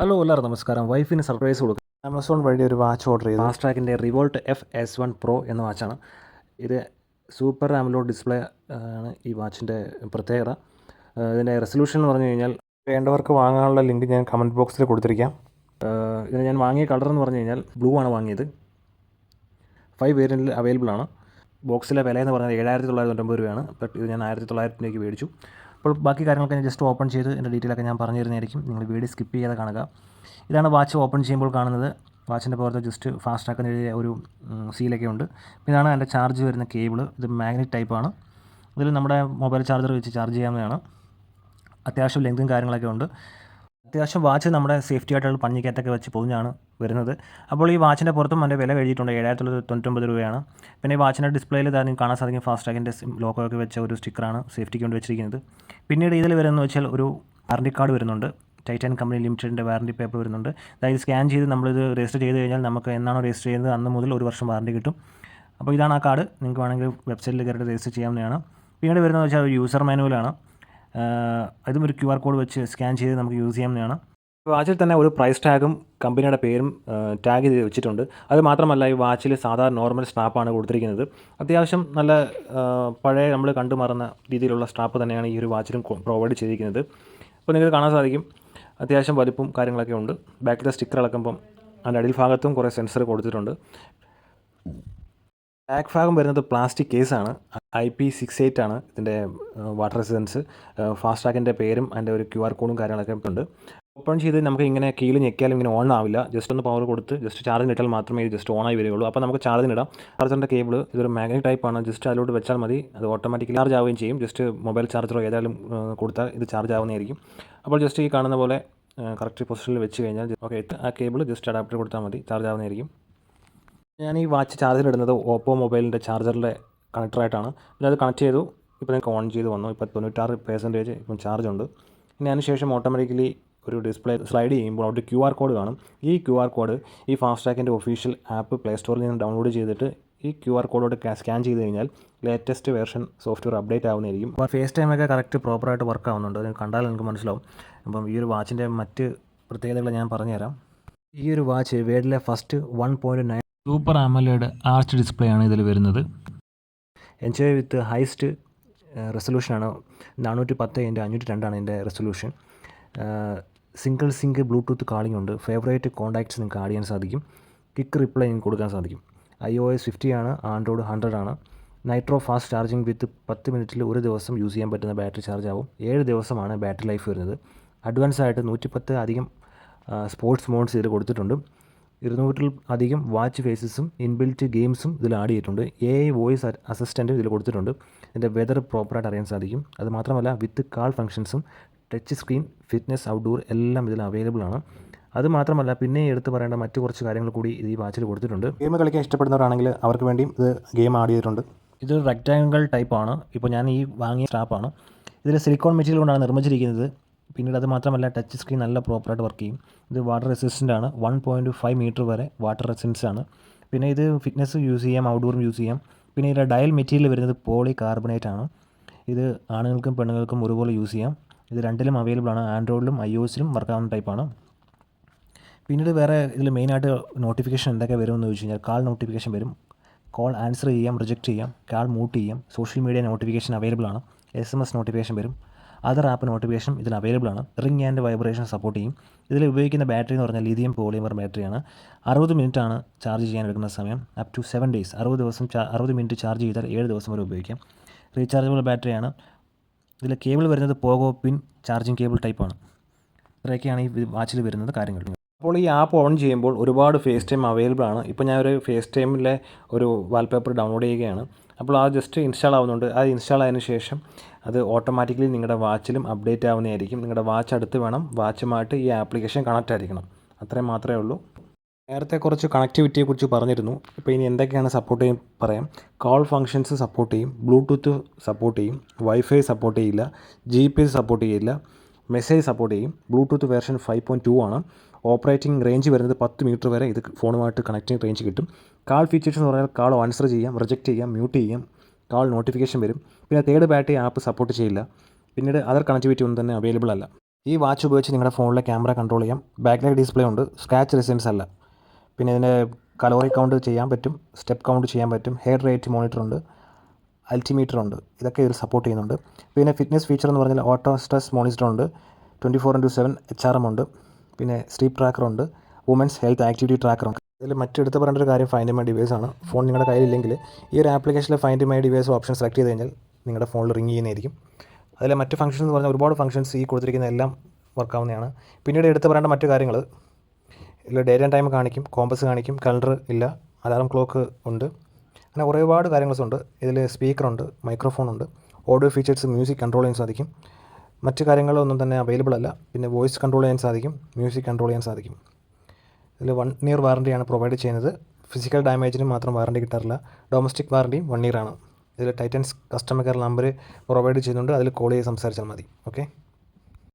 Hello എല്ലാവർക്കും നമസ്കാരം. വൈഫിന് സർപ്രൈസ് കൊടുക്കും. ആമസോൺ വഴി ഒരു വാച്ച് ഓർഡർ ചെയ്തു. ഫാസ്ട്രാക്കിൻ്റെ റിവോൾട്ട് FS1 Pro എന്ന വാച്ചാണ് ഇത്. സൂപ്പർ AMOLED ഡിസ്പ്ലേ ആണ് ഈ വാച്ചിൻ്റെ പ്രത്യേകത. ഇതിൻ്റെ റെസൊല്യൂഷൻ എന്ന് പറഞ്ഞു കഴിഞ്ഞാൽ വേണ്ടവർക്ക് വാങ്ങാനുള്ള ലിങ്ക് ഞാൻ കമൻറ്റ് ബോക്സിൽ കൊടുത്തിരിക്കാം. ഇതിന് ഞാൻ വാങ്ങിയ കളർ എന്ന് പറഞ്ഞു കഴിഞ്ഞാൽ ബ്ലൂ ആണ് വാങ്ങിയത്. 5 വേരിയൻറ്റിൽ അവൈലബിൾ ആണ്. ബോക്സിലെ വില എന്ന് പറഞ്ഞാൽ 7,990 രൂപയാണ്. ബട്ട് ഇത് ഞാൻ 1,900 രൂപയ്ക്ക് മേടിച്ചു. അപ്പോൾ ബാക്കി കാര്യങ്ങളൊക്കെ ഞാൻ ജസ്റ്റ് ഓപ്പൺ ചെയ്ത് എൻ്റെ ഡീറ്റെയിലൊക്കെ ഞാൻ പറഞ്ഞു തരുന്നതായിരിക്കും. നിങ്ങൾ വീഡിയോ സ്കിപ്പ് ചെയ്യാതെ കാണുക. ഇതാണ് വാച്ച് ഓപ്പൺ ചെയ്യുമ്പോൾ കാണുന്നത്. വാച്ചിൻ്റെ പുറത്ത് ജസ്റ്റ് ഫാസ്ട്രാക്ക് എഴുതിയ ഒരു സീലൊക്കെ ഉണ്ട്. ഇതാണ് എൻ്റെ ചാർജ് വരുന്ന കേബിൾ. ഇത് മാഗ്നറ്റ് ടൈപ്പാണ്. ഇതിൽ നമ്മുടെ മൊബൈൽ ചാർജർ വെച്ച് ചാർജ് ചെയ്യാവുന്നതാണ്. അത്യാവശ്യം ലെങ്തും കാര്യങ്ങളൊക്കെ ഉണ്ട്. അത്യാവശ്യം വാച്ച് നമ്മുടെ സേഫ്റ്റി ആയിട്ടുള്ള പഞ്ഞിക്കകത്തൊക്കെ വെച്ച് പൊതിഞ്ഞാണ് വരുന്നത്. അപ്പോൾ ഈ വാച്ചിൻ്റെ പുറത്തും അതിൻ്റെ വില എഴുതിയിട്ടുണ്ട്. 7,990 രൂപയാണ്. പിന്നെ ഈ വാച്ചിൻ്റെ ഡിസ്പ്ലേയിൽ നിങ്ങൾക്ക് കാണാൻ സാധിക്കും ഫാസ്ട്രാക്കിൻ്റെ ലോഗോ ഒക്കെ വെച്ച ഒരു സ്റ്റിക്കറാണ് സേഫ്റ്റിക്ക് വേണ്ടി വെച്ചിരിക്കുന്നത്. പിന്നീട് ഇതിൽ വരുന്നതെന്ന് വെച്ചാൽ ഒരു വാറണ്ടി കാർഡ് വരുന്നുണ്ട്. ടൈറ്റാൻ കമ്പനി ലിമിറ്റഡിൻ്റെ വാറണ്ടി പേപ്പർ വരുന്നുണ്ട്. അതായത് സ്കാൻ ചെയ്ത് നമ്മളിത് രജിസ്റ്റർ ചെയ്ത് കഴിഞ്ഞാൽ നമുക്ക് എന്നാണോ രജിസ്റ്റർ ചെയ്യുന്നത് അന്ന് മുതൽ 1 വർഷം വാറണ്ടി കിട്ടും. അപ്പോൾ ഇതാണ് ആ കാർഡ്. നിങ്ങൾക്ക് വേണമെങ്കിൽ വെബ്സൈറ്റിൽ കയറിയിട്ട് രജിസ്റ്റർ ചെയ്യാവുന്നതാണ്. പിന്നീട് വരുന്നതെന്ന് വെച്ചാൽ ഒരു യൂസർ മാനുവലാണ്. അതും ഒരു QR കോഡ് വെച്ച് സ്കാൻ ചെയ്ത് നമുക്ക് യൂസ് ചെയ്യാവുന്നതാണ്. വാച്ചിൽ തന്നെ ഒരു പ്രൈസ് ടാഗും കമ്പനിയുടെ പേരും ടാഗ് ചെയ്ത് വെച്ചിട്ടുണ്ട്. അത് മാത്രമല്ല ഈ വാച്ചിൽ സാധാരണ നോർമൽ സ്ട്രാപ്പാണ് കൊടുത്തിരിക്കുന്നത്. അത്യാവശ്യം നല്ല പഴയ നമ്മൾ കണ്ടു മറന്ന രീതിയിലുള്ള സ്ട്രാപ്പ് തന്നെയാണ് ഈ ഒരു വാച്ചിലും പ്രൊവൈഡ് ചെയ്തിരിക്കുന്നത്. അപ്പോൾ നിങ്ങൾക്ക് കാണാൻ സാധിക്കും അത്യാവശ്യം വലിപ്പും കാര്യങ്ങളൊക്കെ ഉണ്ട്. ബാക്കിലെ സ്റ്റിക്കർ ഇളക്കുമ്പം അതിൻ്റെ അടിയിൽ ഭാഗത്തും കുറേ സെൻസർ കൊടുത്തിട്ടുണ്ട്. ബാക്ക് ഭാഗം വരുന്നത് പ്ലാസ്റ്റിക് കേസാണ്. IP68 ആണ് ഇതിൻ്റെ വാട്ടർ റെസിസ്റ്റൻസ്. ഫാസ്ട്രാക്കിൻ്റെ പേരും അതിൻ്റെ ഒരു QR കോഡും കാര്യങ്ങളൊക്കെ ഉണ്ട്. ഓപ്പൺ ചെയ്ത് നമുക്ക് ഇങ്ങനെ കീഴിൽ ഞെക്കിയാലും ഇങ്ങനെ ഓൺ ആവില്ല. ജസ്റ്റ് ഒന്ന് പവർ കൊടുത്ത് ജസ്റ്റ് ചാർജിന് ഇട്ടാൽ മാത്രമേ ഇത് ജസ്റ്റ് ഓണായി വരികയുള്ളൂ. അപ്പോൾ നമുക്ക് ചാർജിന് ഇടാം. ചാർജറിൻ്റെ കേബിൾ ഇതൊരു മാഗ്നറ്റ് ടൈപ്പാണ്. ജസ്റ്റ് അതിലോട്ട് വെച്ചാൽ മതി. അത് ഓട്ടോമാറ്റിക്കലി ചാർജ് ആവുകയും ചെയ്യും. ജസ്റ്റ് മൊബൈൽ ചാർജറോ ഏതായാലും കൊടുത്താൽ ഇത് ചാർജ് ആവുന്നതായിരിക്കും. അപ്പോൾ ജസ്റ്റ് ഈ കാണുന്ന പോലെ കറക്റ്റ് പൊസിഷനിൽ വെച്ച് കഴിഞ്ഞാൽ ഓക്കെ ആ കേബിൾ ജസ്റ്റ് അഡാപ്റ്റർ കൊടുത്താൽ മതി, ചാർജ് ആവുന്നതായിരിക്കും. ഞാൻ ഈ വാച്ച് ചാർജിലിടുന്നത് ഓപ്പോ മൊബൈലിൻ്റെ ചാർജറിൻ്റെ കണക്ടറായിട്ടാണ്. പിന്നെ അത് കണക്ട് ചെയ്തു. ഇപ്പോൾ നിങ്ങൾക്ക് ഓൺ ചെയ്ത് വന്നു. ഇപ്പോൾ 96% ഇപ്പം ചാർജ് ഉണ്ട്. പിന്നെ അതിന് ശേഷം ഓട്ടോമാറ്റിക്കലി ഒരു ഡിസ്പ്ലേ സ്ലൈഡ് ചെയ്യുമ്പോൾ അവിടെ QR കോഡ് കാണും. ഈ QR കോഡ് ഈ ഫാസ്ട്രാക്കിൻ്റെ ഒഫീഷ്യൽ ആപ്പ് പ്ലേ സ്റ്റോറിൽ നിന്ന് ഡൗൺലോഡ് ചെയ്തിട്ട് ഈ QR കോഡോട് സ്കാൻ ചെയ്ത് കഴിഞ്ഞാൽ ലേറ്റസ്റ്റ് വേർഷൻ സോഫ്റ്റ്വെയർ അപ്ഡേറ്റ് ആവുന്നതായിരിക്കും. അപ്പോൾ ഫേസ് ടൈമൊക്കെ കറക്റ്റ് പ്രോപ്പറായിട്ട് വർക്ക് ആവുന്നുണ്ട്. അത് കണ്ടാൽ നിങ്ങൾക്ക് മനസ്സിലാവും. അപ്പം ഈ ഒരു വാച്ചിൻ്റെ മറ്റ് പ്രത്യേകതകൾ ഞാൻ പറഞ്ഞുതരാം. ഈ ഒരു വാച്ച് വേൾഡിലെ first 1.9 super AMOLED arch display ആണ് ഇതിൽ വരുന്നത്. എൻജോയ് വിത്ത് ഹൈസ്റ്റ് റെസൊല്യൂഷനാണ്. 410x502 ആണ് ഇതിൻ്റെ resolution. Single sync Bluetooth calling ഉണ്ട്. ഫേവറേറ്റ് കോൺടാക്ട്സ് നിങ്ങൾക്ക് ആഡ് ചെയ്യാൻ സാധിക്കും. ക്വിക്ക് റിപ്ലൈ നിങ്ങൾക്ക് കൊടുക്കാൻ സാധിക്കും. iOS 50 ആണ്. ആൻഡ്രോയിഡ് 100 ആണ്. നൈട്രോ ഫാസ്റ്റ് ചാർജിങ് വിത്ത് 10 മിനിറ്റിൽ 1 ദിവസം യൂസ് ചെയ്യാൻ പറ്റുന്ന ബാറ്ററി ചാർജ് ആവും. 7 ദിവസമാണ് ബാറ്ററി ലൈഫ് വരുന്നത്. അഡ്വാൻസ് ആയിട്ട് 110 അധികം സ്പോർട്സ് മോഡ്സ് ഇതിൽ കൊടുത്തിട്ടുണ്ട്. 200 അധികം വാച്ച് ഫേസസും ഇൻബിൽറ്റ് ഗെയിംസും ഇതിൽ ആഡ് ചെയ്തിട്ടുണ്ട്. AI വോയിസ് അസിസ്റ്റൻറ്റ് ഇതിൽ കൊടുത്തിട്ടുണ്ട്. ഇതിൻ്റെ വെതർ പ്രോപ്പറായിട്ട് അറിയാൻ സാധിക്കും. അത് മാത്രമല്ല വിത്ത് കാൾ ഫംഗ്ഷൻസും ടച്ച് സ്ക്രീൻ, ഫിറ്റ്നസ്, ഔട്ട്ഡോർ എല്ലാം ഇതിൽ അവൈലബിൾ ആണ്. അത് മാത്രമല്ല പിന്നെ എടുത്ത് പറയേണ്ട മറ്റു കുറച്ച് കാര്യങ്ങൾ കൂടി ഈ വാച്ചിൽ കൊടുത്തിട്ടുണ്ട്. ഗെയിം കളിക്കാൻ ഇഷ്ടപ്പെടുന്നവരാണെങ്കിൽ അവർക്ക് വേണ്ടിയും ഇത് ഗെയിം ആഡ് ചെയ്തിട്ടുണ്ട്. ഇത് റെക്റ്റാങ്കിൾ ടൈപ്പാണ്. ഇപ്പോൾ ഞാൻ ഈ വാങ്ങിയ സ്ട്രാപ്പാണ്. ഇതിൽ സിലിക്കോൺ മെറ്റീരിയൽ കൊണ്ടാണ് നിർമ്മിച്ചിരിക്കുന്നത്. പിന്നീട് അത് മാത്രമല്ല ടച്ച് സ്ക്രീൻ നല്ല പ്രോപ്പറായിട്ട് വർക്ക് ചെയ്യും. ഇത് വാട്ടർ റെസിസ്റ്റൻ്റ് ആണ്. 1.5 മീറ്റർ വരെ വാട്ടർ റെസിസ്റ്റൻസ് ആണ്. പിന്നെ ഇത് ഫിറ്റ്നസ് യൂസ് ചെയ്യാം, ഔട്ട്ഡോറും യൂസ് ചെയ്യാം. പിന്നെ ഇതിൻ്റെ ഡയൽ മെറ്റീരിയൽ വരുന്നത് പോളി കാർബണേറ്റ് ആണ്. ഇത് ആണുങ്ങൾക്കും പെണ്ണുങ്ങൾക്കും ഒരുപോലെ യൂസ് ചെയ്യാം. ഇത് രണ്ടിലും അവൈലബിൾ ആണ്. ആൻഡ്രോയിഡിലും iOSലും വർക്കാവുന്ന ടൈപ്പാണ്. പിന്നീട് വേറെ ഇതിൽ മെയിനായിട്ട് നോട്ടിഫിക്കേഷൻ എന്തൊക്കെ വരുമെന്ന് ചോദിച്ചു കഴിഞ്ഞാൽ കാൾ നോട്ടിഫിക്കേഷൻ വരും. കോൾ ആൻസർ ചെയ്യാം, റിജക്റ്റ് ചെയ്യാം, കാൾ മ്യൂട്ട് ചെയ്യാം. സോഷ്യൽ മീഡിയ നോട്ടിഫിക്കേഷൻ അവൈലബിൾ ആണ്. SMS നോട്ടിഫിക്കേഷൻ വരും. അതർ ആപ്പ് നോട്ടിഫിക്കേഷൻ ഇതിൽ അവൈലബിൾ ആണ്. റിംഗ് ആൻഡ് വൈബ്രേഷൻ സപ്പോർട്ട് ചെയ്യും. ഇതിൽ ഉപയോഗിക്കുന്ന ബാറ്ററി എന്ന് പറഞ്ഞാൽ ലിഥിയം പോളിമർ ബാറ്ററിയാണ്. 60 മിനിറ്റാണ് ചാർജ് ചെയ്യാൻ എടുക്കുന്ന സമയം. Up to 7 days. 60 minute charge ചെയ്താൽ 7 ദിവസം വരെ ഉപയോഗിക്കാം. റീചാർജബിൾ ബാറ്ററിയാണ്. ഇതിൽ കേബിൾ വരുന്നത് പോഗോ പിൻ ചാർജിങ് കേബിൾ ടൈപ്പാണ്. ഇത്രയൊക്കെയാണ് ഈ വാച്ചിൽ വരുന്നത് കാര്യങ്ങൾ. അപ്പോൾ ഈ ആപ്പ് ഓൺ ചെയ്യുമ്പോൾ ഒരുപാട് ഫേസ് ടൈം അവൈലബിൾ ആണ്. ഇപ്പോൾ ഞാനൊരു ഫേസ് ടൈമിലെ ഒരു വാൾപേപ്പർ ഡൗൺലോഡ് ചെയ്യുകയാണ്. അപ്പോൾ ആ ജസ്റ്റ് ഇൻസ്റ്റാൾ ആവുന്നുണ്ട്. അത് ഇൻസ്റ്റാൾ ആയതിനു ശേഷം അത് ഓട്ടോമാറ്റിക്കലി നിങ്ങളുടെ വാച്ചിലും അപ്ഡേറ്റ് ആവുന്നതായിരിക്കും. നിങ്ങളുടെ വാച്ച് അടുത്ത് വേണം. വാച്ചുമായിട്ട് ഈ ആപ്ലിക്കേഷൻ കണക്റ്റ് ആയിരിക്കണം. അത്രയും മാത്രമേ ഉള്ളൂ. നേരത്തെ കുറച്ച് കണക്ടിവിറ്റിയെക്കുറിച്ച് പറഞ്ഞിരുന്നു. ഇപ്പോൾ ഇനി എന്തൊക്കെയാണ് സപ്പോർട്ട് ചെയ്യും പറയാം. കോൾ ഫംഗ്ഷൻസ് സപ്പോർട്ട് ചെയ്യും. ബ്ലൂടൂത്ത് സപ്പോർട്ട് ചെയ്യും. വൈഫൈ സപ്പോർട്ട് ചെയ്യില്ല. GPS സപ്പോർട്ട് ചെയ്യില്ല. മെസ്സേജ് സപ്പോർട്ട് ചെയ്യും. ബ്ലൂടൂത്ത് വേർഷൻ 5.2 ആണ്. ഓപ്പറേറ്റിംഗ് റേഞ്ച് വരുന്നത് 10 മീറ്റർ വരെ ഇത് ഫോണുമായിട്ട് കണക്റ്റിംഗ് റേഞ്ച് കിട്ടും. കാൾ ഫീച്ചേഴ്സ് എന്ന് പറഞ്ഞാൽ കാൾ ആൻസർ ചെയ്യാം, റിജക്റ്റ് ചെയ്യാം, മ്യൂട്ട് ചെയ്യാം, കാൾ നോട്ടിഫിക്കേഷൻ വരും. പിന്നെ തേർഡ് പാർട്ടി ആപ്പ് സപ്പോർട്ട് ചെയ്യില്ല. പിന്നീട് അതർ കണക്ടിവിറ്റി ഒന്നും തന്നെ അവൈലബിൾ അല്ല. ഈ വാച്ച് ഉപയോഗിച്ച് നിങ്ങളുടെ ഫോണിലെ ക്യാമറ കൺട്രോൾ ചെയ്യാം. ബാക്ക് ലൈറ്റ് ഡിസ്പ്ലേ ഉണ്ട്. സ്ക്രാച്ച് റെസിസ്റ്റൻസ് അല്ല. പിന്നെ ഇതിൻ്റെ കലോറി കൗണ്ട് ചെയ്യാൻ പറ്റും, സ്റ്റെപ്പ് കൗണ്ട് ചെയ്യാൻ പറ്റും, ഹെയർ റേറ്റ് മോണിറ്റർ ഉണ്ട്, അൾട്ടിമീറ്റർ ഉണ്ട്. ഇതൊക്കെ ഇതിൽ സപ്പോർട്ട് ചെയ്യുന്നുണ്ട്. പിന്നെ ഫിറ്റ്നസ് ഫീച്ചർ എന്ന് പറഞ്ഞാൽ ഓട്ടോ സ്ട്രെസ് മോണിറ്റർ ഉണ്ട്, 24/7 HRM ഉണ്ട്, പിന്നെ സ്ലീപ്പ് ട്രാക്കർ ഉണ്ട്, വുമൻസ് ഹെൽത്ത് ആക്ടിവിറ്റി ട്രാക്കർ ഉണ്ട്. ഇതിൽ മറ്റെടുത്ത് പറയേണ്ട ഒരു കാര്യം ഫൈൻഡ് മൈ ഡിവൈസ് ആണ്. ഫോൺ നിങ്ങളുടെ കയ്യിലില്ലെങ്കിൽ ഈ ഒരു ആപ്ലിക്കേഷനിൽ find my device option select ചെയ്ത് കഴിഞ്ഞാൽ നിങ്ങളുടെ ഫോണിൽ റിംഗ് ചെയ്യുന്നതായിരിക്കും. അതിലെ മറ്റ് ഫംഗ്ഷൻസ് എന്ന് പറഞ്ഞാൽ ഒരുപാട് ഫംഗ്ഷൻസ് ഈ കൊടുത്തിരിക്കുന്ന എല്ലാം വർക്കാവുന്നതാണ്. പിന്നീട് എടുത്ത് പറയേണ്ട മറ്റു കാര്യങ്ങൾ, ഇതിൽ ഡേറ്റ് ആൻഡ് ടൈം കാണിക്കും, കോമ്പസ് കാണിക്കും, കലണ്ടർ ഇല്ല, അലാറം ക്ലോക്ക് ഉണ്ട്, അങ്ങനെ ഒരുപാട് കാര്യങ്ങളുണ്ട്. ഇതിൽ സ്പീക്കറുണ്ട്, മൈക്രോഫോണുണ്ട്, ഓഡിയോ ഫീച്ചേഴ്സ്, മ്യൂസിക് കൺട്രോൾ ചെയ്യാൻ സാധിക്കും. മറ്റു കാര്യങ്ങളൊന്നും തന്നെ അവൈലബിൾ അല്ല. പിന്നെ വോയിസ് കൺട്രോൾ ചെയ്യാൻ സാധിക്കും, മ്യൂസിക് കൺട്രോൾ ചെയ്യാൻ സാധിക്കും. ഇതിൽ 1 ഇയർ വാറണ്ടിയാണ് പ്രൊവൈഡ് ചെയ്യുന്നത്. ഫിസിക്കൽ ഡാമേജിന് മാത്രം വാറണ്ടി കിട്ടാറില്ല. ഡൊമസ്റ്റിക് വാറണ്ടിയും 1 ഇയർ ആണ്. ഇതിൽ Titans customer care number provide ചെയ്യുന്നുണ്ട്. അതിൽ കോൾ ചെയ്ത് സംസാരിച്ചാൽ മതി. ഓക്കെ.